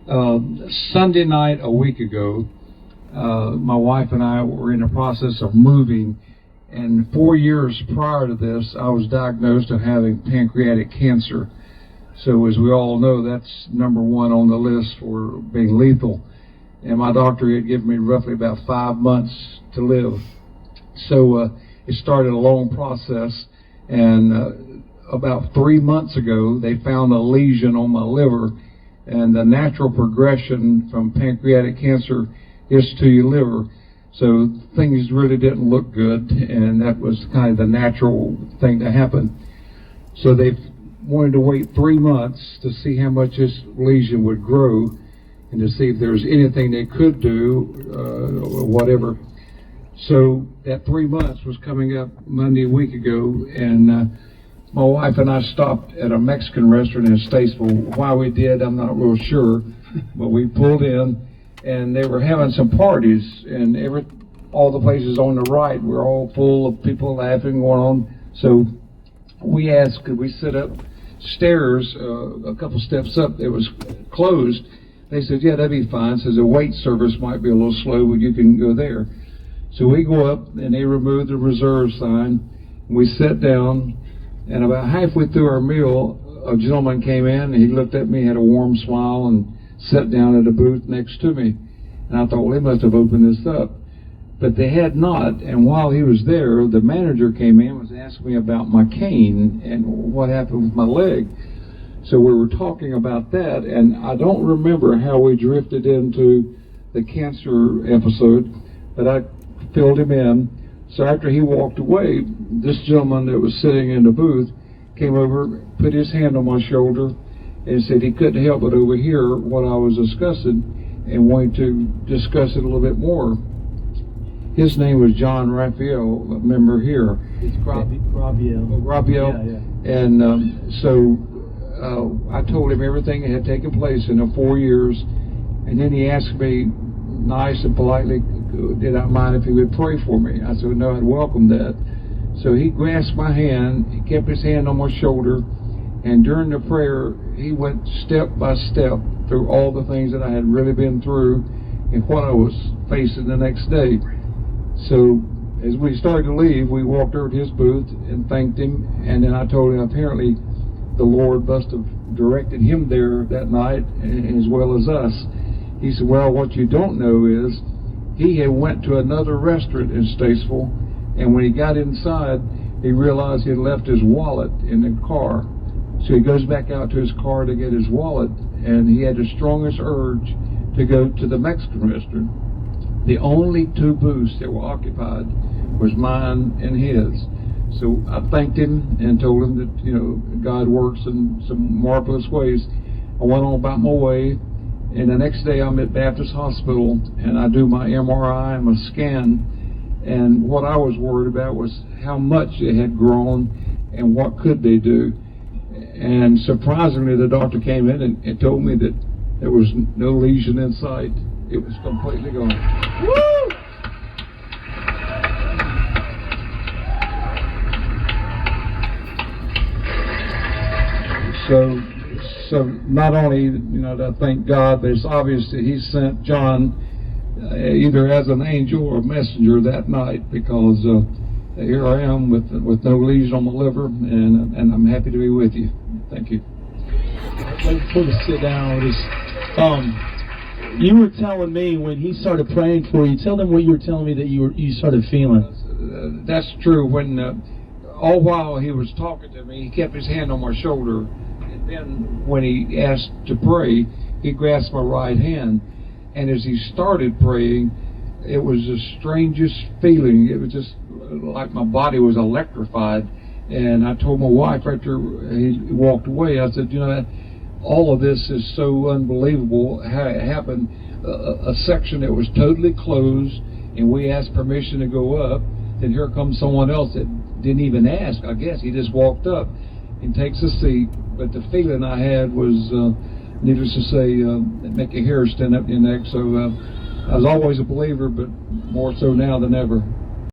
Sunday night a week ago, my wife and I were in the process of moving, and 4 years prior to this, I was diagnosed of having pancreatic cancer. So as we all know, that's number one on the list for being lethal. And my doctor had given me roughly about 5 months to live. So it started a long process, and about 3 months ago, they found a lesion on my liver, and the natural progression from pancreatic cancer is to your liver. So things really didn't look good, and that was kind of the natural thing to happen. So they wanted to wait 3 months to see how much this lesion would grow and to see if there was anything they could do, or whatever. So that 3 months was coming up Monday a week ago, and my wife and I stopped at a Mexican restaurant in Statesville. Why we did, I'm not real sure, but we pulled in, and they were having some parties, and all the places on the right were all full of people laughing, going on. So we asked, could we sit upstairs a couple steps up? It was closed. They said, yeah, that'd be fine. Says the wait service might be a little slow, but you can go there. So we go up, and they removed the reserve sign. We sat down, and about halfway through our meal, a gentleman came in, and he looked at me, had a warm smile, and sat down at a booth next to me. And I thought, well, they must have opened this up. But they had not, and while he was there, the manager came in and was asking me about my cane and what happened with my leg. So we were talking about that, and I don't remember how we drifted into the cancer episode, but I filled him in. So after he walked away, this gentleman that was sitting in the booth came over, put his hand on my shoulder, and said he couldn't help but overhear what I was discussing and wanted to discuss it a little bit more. His name was John Raphael, a member here. It's Grabiel. Grabiel. Yeah. And so I told him everything that had taken place in the 4 years, and then he asked me nice and politely, did I mind if he would pray for me? I said, no, I'd welcome that. So he grasped my hand, he kept his hand on my shoulder, and during the prayer, he went step by step through all the things that I had really been through and what I was facing the next day. So as we started to leave, we walked over to his booth and thanked him, and then I told him apparently the Lord must have directed him there that night as well as us. He said, well, what you don't know is he had went to another restaurant in Statesville, and when he got inside, he realized he had left his wallet in the car. So he goes back out to his car to get his wallet, and he had the strongest urge to go to the Mexican restaurant. The only two booths that were occupied was mine and his. So I thanked him and told him that, God works in some marvelous ways. I went on about my way, and the next day I'm at Baptist Hospital, and I do my MRI and my scan, and what I was worried about was how much it had grown and what could they do. And surprisingly, the doctor came in and told me that there was no lesion in sight. It was completely gone. Woo! So not only to thank God, but it's obvious that He sent John either as an angel or a messenger that night, because here I am with no lesion on my liver, and I'm happy to be with you. Thank you. Before we sit down, you were telling me when he started praying for you. Tell them what you were telling me that you started feeling. That's true. When all while he was talking to me, he kept his hand on my shoulder, and then when he asked to pray, he grasped my right hand. And as he started praying, it was the strangest feeling. It was just like my body was electrified. And I told my wife after he walked away, I said, all of this is so unbelievable how it happened. A section that was totally closed, and we asked permission to go up. Then here comes someone else that didn't even ask. I guess he just walked up and takes a seat. But the feeling I had was, needless to say, make your hair stand up your neck. So I was always a believer, but more so now than ever.